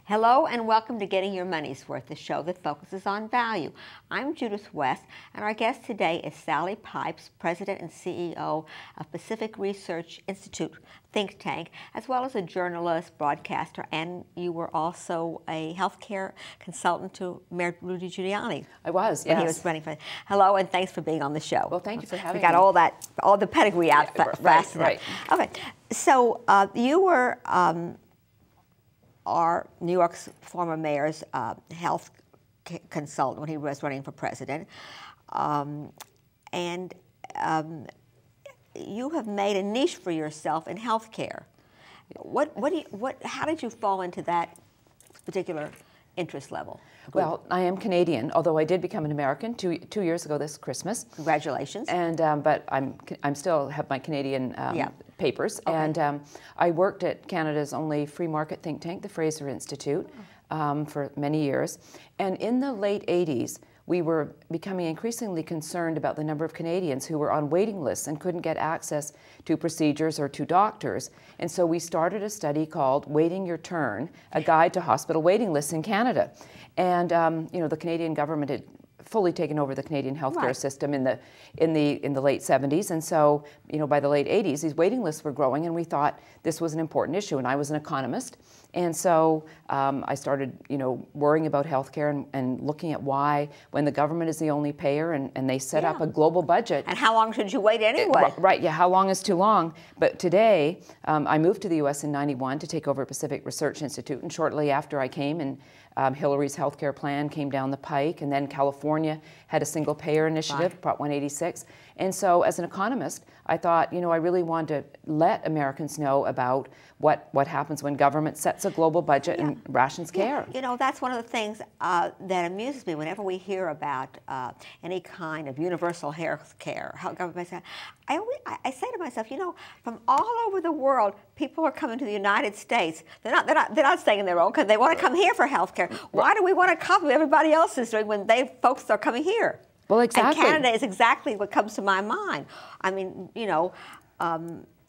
Hello and welcome to Getting Your Money's Worth, the show that focuses on value. I'm Judith West, and our guest today is Sally Pipes, President and CEO of Pacific Research Institute think tank, as well as a journalist, broadcaster, and you were also a healthcare consultant to Mayor Rudy Giuliani. I was, yes. When he was running for. Hello, and thanks for being on the show. Well, thank you for having me. We got all the pedigree out fast enough. Right. Okay, so you were our New York's former mayor's health consultant when he was running for president, and you have made a niche for yourself in healthcare. How did you fall into that particular interest level? Well, I am Canadian, although I did become an American two years ago this Christmas. Congratulations. And but I'm still have my Canadian papers, Okay. and I worked at Canada's only free market think tank, the Fraser Institute, for many years. And in the late 80s, we were becoming increasingly concerned about the number of Canadians who were on waiting lists and couldn't get access to procedures or to doctors. And so we started a study called Waiting Your Turn, a guide to hospital waiting lists in Canada. And you know, the Canadian government had fully taken over the Canadian healthcare system in the late 70s, and so you know, by the late 80s, these waiting lists were growing, and we thought this was an important issue. And I was an economist, and so I started worrying about healthcare and looking at why, when the government is the only payer and they set up a global budget. And how long should you wait anyway? Right, yeah, how long is too long? But today, I moved to the U.S. in '91 to take over Pacific Research Institute, and shortly after I came, and Hillary's healthcare plan came down the pike, and then California had a single payer initiative, Prop 186. And so as an economist, I thought, I really wanted to let Americans know about what happens when government sets a global budget and rations care. That's one of the things that amuses me whenever we hear about any kind of universal health care, how government says. I say to myself, from all over the world, people are coming to the United States. They're not staying in their own country. They want to come here for health care. Why do we want to copy what everybody else is doing when folks are coming here? Well, exactly. And Canada is exactly what comes to my mind. I mean,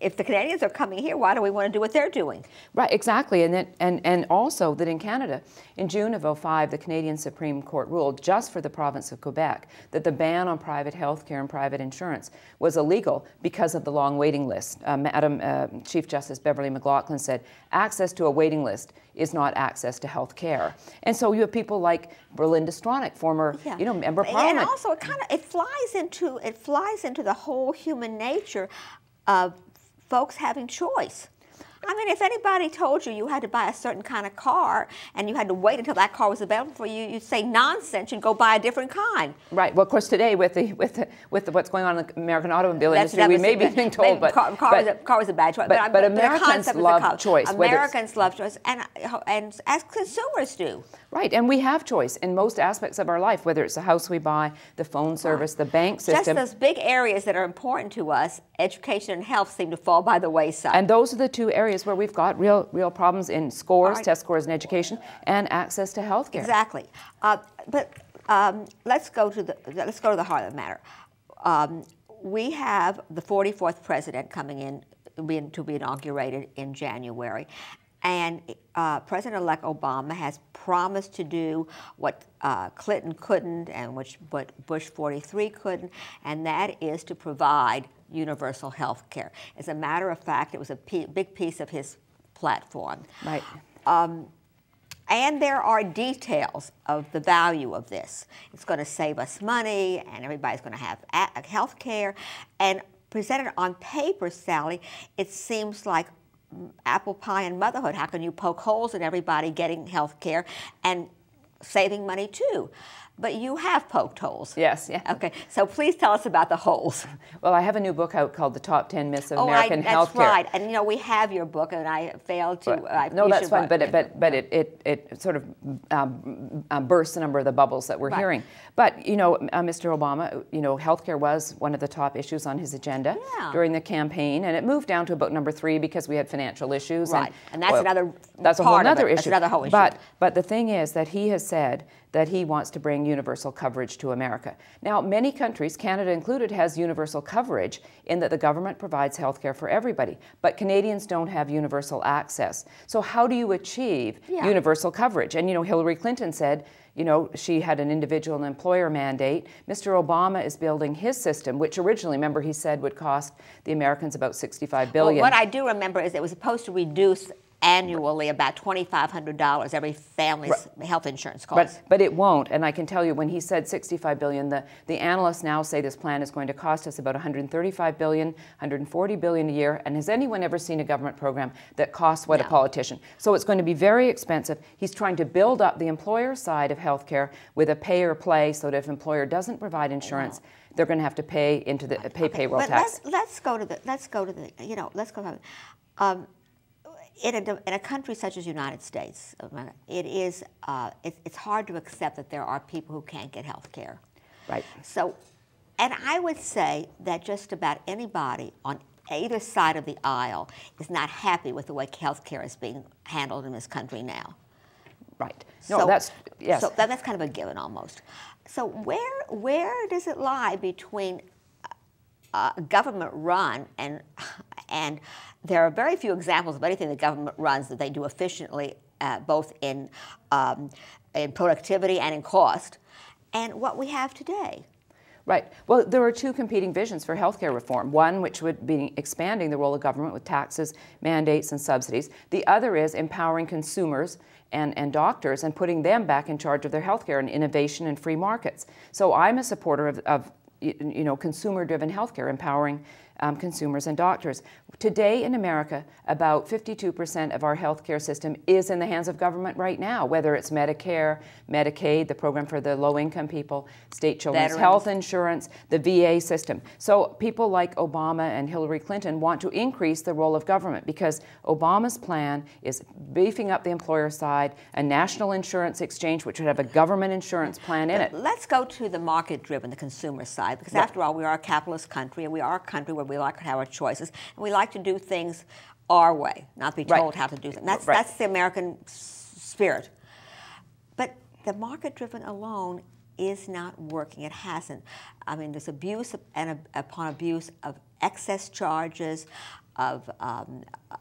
if the Canadians are coming here, why do we want to do what they're doing? Right, exactly. And also that in Canada, in June of '05, the Canadian Supreme Court ruled, just for the province of Quebec, that the ban on private health care and private insurance was illegal because of the long waiting list. Madam Chief Justice Beverly McLaughlin said, access to a waiting list is not access to health care. And so you have people like Belinda Stronach, former member of Parliament. And also it flies into the whole human nature of folks having choice. I mean, if anybody told you had to buy a certain kind of car and you had to wait until that car was available for you, you'd say nonsense and go buy a different kind. Right. Well, of course, today with what's going on in the American automobile industry, we may be being told, but car was a bad choice. But Americans love choice. Americans love choice, and as consumers do. Right, and we have choice in most aspects of our life, whether it's the house we buy, the phone service, the bank system. Just those big areas that are important to us, education and health, seem to fall by the wayside. And those are the two areas where we've got real problems in scores, test scores in education, and access to health care. Exactly. But let's go to the heart of the matter. We have the 44th president coming in to be inaugurated in January. And President-elect Obama has promised to do what Clinton couldn't and what Bush 43 couldn't, and that is to provide universal health care. As a matter of fact, it was a big piece of his platform. Right. And there are details of the value of this. It's going to save us money, and everybody's going to have health care. And presented on paper, Sally, it seems like apple pie and motherhood. How can you poke holes in everybody getting health care and saving money too? But you have poked holes. Yes, yeah. Okay, so please tell us about the holes. Well, I have a new book out called The Top 10 Myths of American Healthcare. That's right, and we have your book, and I failed to. No, that's fine, but it sort of bursts a number of the bubbles that we're hearing. But Mr. Obama, healthcare was one of the top issues on his agenda during the campaign, and it moved down to about number 3 because we had financial issues. Right, and that's another. That's a whole other issue. That's another whole issue. But the thing is that he has said that he wants to bring universal coverage to America. Now, many countries, Canada included, has universal coverage in that the government provides health care for everybody, but Canadians don't have universal access. So how do you achieve universal coverage? And, you know, Hillary Clinton said, you know, she had an individual and employer mandate. Mr. Obama is building his system, which originally, remember, he said would cost the Americans about $65 billion. Well, what I do remember is it was supposed to reduce annually about $2,500 every family's health insurance costs. But it won't, and I can tell you when he said $65 billion, the analysts now say this plan is going to cost us about $135 billion, $140 billion a year, and has anyone ever seen a government program that costs what a politician? So it's going to be very expensive. He's trying to build up the employer side of healthcare with a pay or play, so that if employer doesn't provide insurance, they're going to have to pay into the payroll tax. Let's go to the in a country such as the United States, it's hard to accept that there are people who can't get health care. Right. So, and I would say that just about anybody on either side of the aisle is not happy with the way health care is being handled in this country now. Right. No, that's, yes. So that's kind of a given almost. So where does it lie between government run and there are very few examples of anything the government runs that they do efficiently, both in productivity and in cost, and what we have today. Right. Well, there are two competing visions for healthcare reform. One, which would be expanding the role of government with taxes, mandates, and subsidies. The other is empowering consumers and doctors and putting them back in charge of their healthcare and innovation and free markets. So I'm a supporter of consumer-driven healthcare, empowering consumers and doctors. Today in America, about 52% of our healthcare system is in the hands of government right now, whether it's Medicare, Medicaid, the program for the low-income people, state children's health insurance, the VA system. So people like Obama and Hillary Clinton want to increase the role of government because Obama's plan is beefing up the employer side, a national insurance exchange which would have a government insurance plan in it. Let's go to the market-driven, the consumer side, because after all, we are a capitalist country, and we are a country where we like to have our choices, and we like to do things our way, not be told how to do them. That's the American spirit. But the market-driven alone is not working. It hasn't. I mean, there's abuse upon abuse of excess charges, of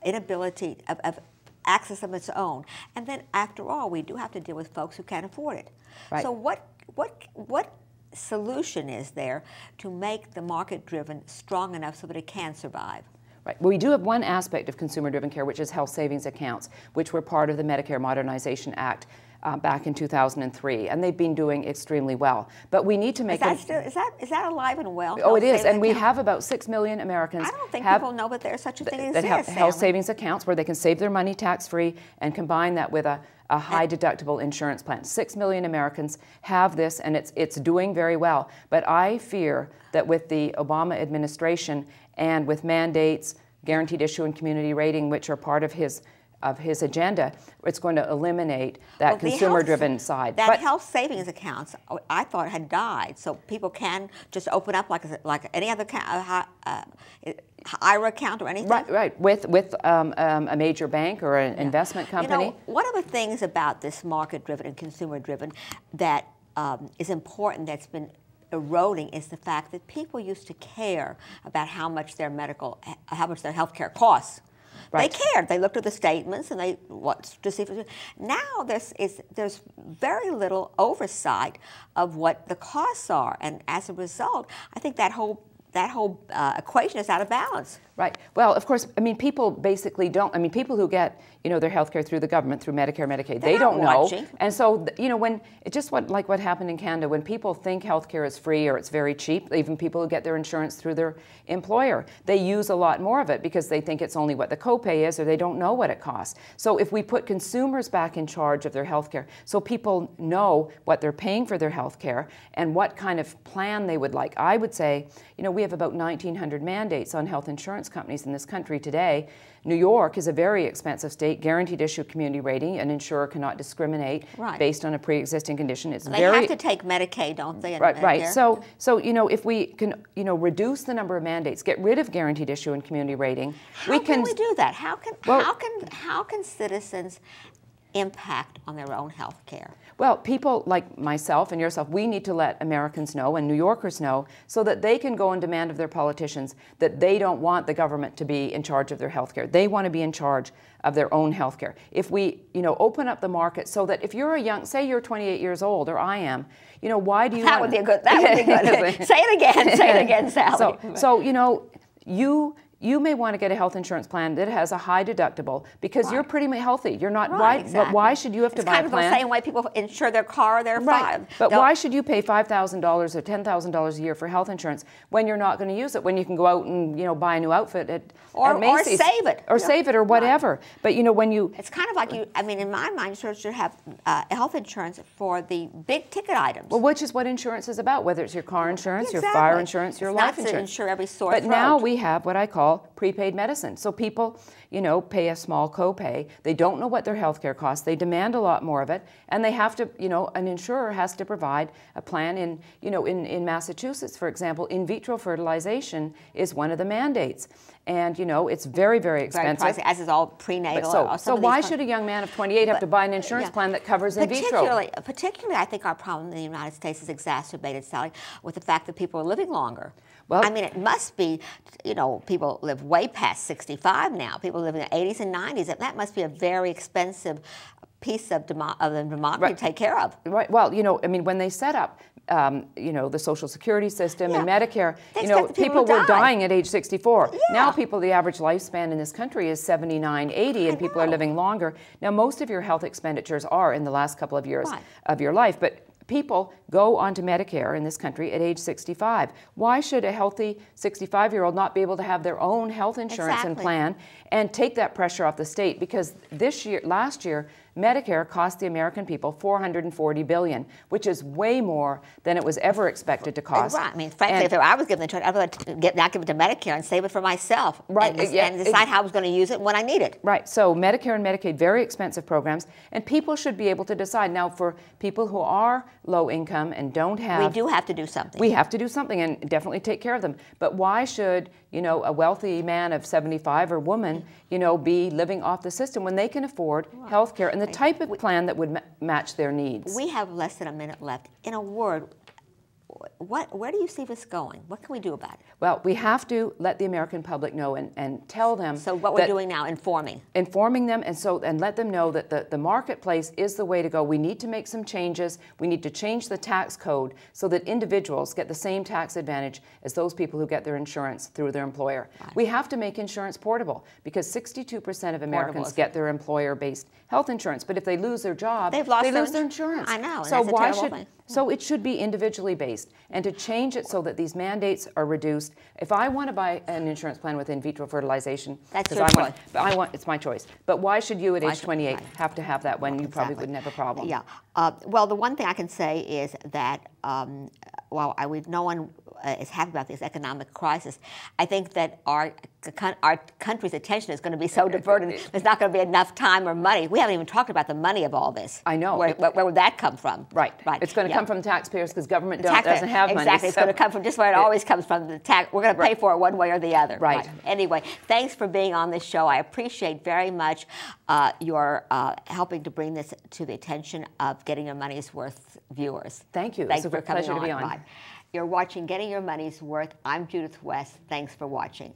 inability of access of its own. And then, after all, we do have to deal with folks who can't afford it. Right. So what solution is there to make the market-driven strong enough so that it can survive? Right. Well, we do have one aspect of consumer-driven care, which is health savings accounts, which were part of the Medicare Modernization Act back in 2003, and they've been doing extremely well. But we need to make is that alive and well? Oh, it is, and we have about 6 million Americans. I don't think people know that there's such a thing that have health savings accounts where they can save their money tax-free and combine that with a high deductible insurance plan. 6 million Americans have this, and it's doing very well. But I fear that with the Obama administration and with mandates, guaranteed issue and community rating, which are part of his agenda, it's going to eliminate that consumer-driven side. That health savings accounts, I thought, had died, so people can just open up like any other IRA account or anything. Right. With a major bank or an investment company. You know, one of the things about this market-driven and consumer-driven that is important, that's been eroding, is the fact that people used to care about how much their health care costs. Right. They cared. They looked at the statements and they watched to see if now there's very little oversight of what the costs are, and as a result, I think that whole equation is out of balance. Right. Well, of course, I mean, people basically don't. I mean, people who get their health care through the government, through Medicare, Medicaid, they don't know. And so, when it's just like what happened in Canada, when people think health care is free or it's very cheap, even people who get their insurance through their employer, they use a lot more of it because they think it's only what the copay is, or they don't know what it costs. So if we put consumers back in charge of their health care, so people know what they're paying for their health care and what kind of plan they would like. I would say, we have about 1,900 mandates on health insurance companies in this country today. New York is a very expensive state, guaranteed issue community rating. An insurer cannot discriminate based on a pre-existing condition. They have to take Medicaid, don't they? Right. So if we can reduce the number of mandates, get rid of guaranteed issue and community rating, how can we do that? How can citizens impact on their own health care? Well, people like myself and yourself, we need to let Americans know and New Yorkers know so that they can go and demand of their politicians that they don't want the government to be in charge of their health care. They want to be in charge of their own health care. If we, open up the market so that if you're say you're 28 years old, or I am, why do you That would be good. Say it again, Sally. So, you may want to get a health insurance plan that has a high deductible because you're pretty healthy. You're not But why should you have to buy a plan? It's kind of the same way people insure their car or their farm. But why should you pay $5,000 or $10,000 a year for health insurance when you're not going to use it? When you can go out and buy a new outfit at Macy's, or save it, save it, or whatever. Right. But when you, it's kind of like in my mind, you should have health insurance for the big ticket items. Well, which is what insurance is about, whether it's your car insurance, your fire insurance, your life insurance. Not to insure every sore throat. But now we have what I call prepaid medicine. So people, pay a small copay. They don't know what their health care costs. They demand a lot more of it, and they have to, an insurer has to provide a plan. In Massachusetts, for example, in vitro fertilization is one of the mandates, and it's very, very expensive. Very pricey, as is all prenatal. So why should a young man of 28 have to buy an insurance plan that covers in vitro? Particularly, I think our problem in the United States is exacerbated, Sally, with the fact that people are living longer. Well, it must be, people live way past 65 now. People live in the 80s and 90s, and that must be a very expensive piece of the democracy to take care of. Right. Well, when they set up, the Social Security system and Medicare, people were dying at age 64. Yeah. Now the average lifespan in this country is 79, 80, and people are living longer. Now, most of your health expenditures are in the last couple of years of your life, but people go onto Medicare in this country at age 65. Why should a healthy 65-year-old not be able to have their own health insurance and plan and take that pressure off the state? Because last year, Medicare cost the American people $440 billion, which is way more than it was ever expected to cost. Right. Frankly, if I was given the choice, I'd rather not give it to Medicare and save it for myself. Right. And decide how I was going to use it when I need it. Right. So Medicare and Medicaid, very expensive programs, and people should be able to decide. Now, for people who are low income and don't have... We do have to do something. We have to do something and definitely take care of them. But why should, a wealthy man of 75 or woman, be living off the system when they can afford health care and the type of plan that would match their needs? We have less than a minute left. In a word, where do you see this going? What can we do about it? Well, we have to let the American public know and tell them. So what we're doing now, informing them, and let them know that the marketplace is the way to go. We need to make some changes. We need to change the tax code so that individuals get the same tax advantage as those people who get their insurance through their employer. Right. We have to make insurance portable because 62% of Americans get their employer-based health insurance. But if they lose their job, they lose their insurance. I know. So why should? So it should be individually based, and to change it so that these mandates are reduced. If I want to buy an insurance plan with in vitro fertilization, that's your choice. It's my choice. But why should you at age 28 have to have that when you probably wouldn't have a problem? Yeah. Well, the one thing I can say is that no one is happy about this economic crisis. I think that our country's attention is going to be so diverted. There's not going to be enough time or money. We haven't even talked about the money of all this. I know. Where would that come from? Right. It's going to come from taxpayers because government doesn't have money. Exactly. It's going to come from just where it always comes from. The tax. We're going to pay for it one way or the other. Right. Anyway, thanks for being on this show. I appreciate very much your helping to bring this to the attention of Getting Your Money's Worth viewers. Thank you. Thanks it's a pleasure to be on. Right. You're watching Getting Your Money's Worth. I'm Judith West. Thanks for watching.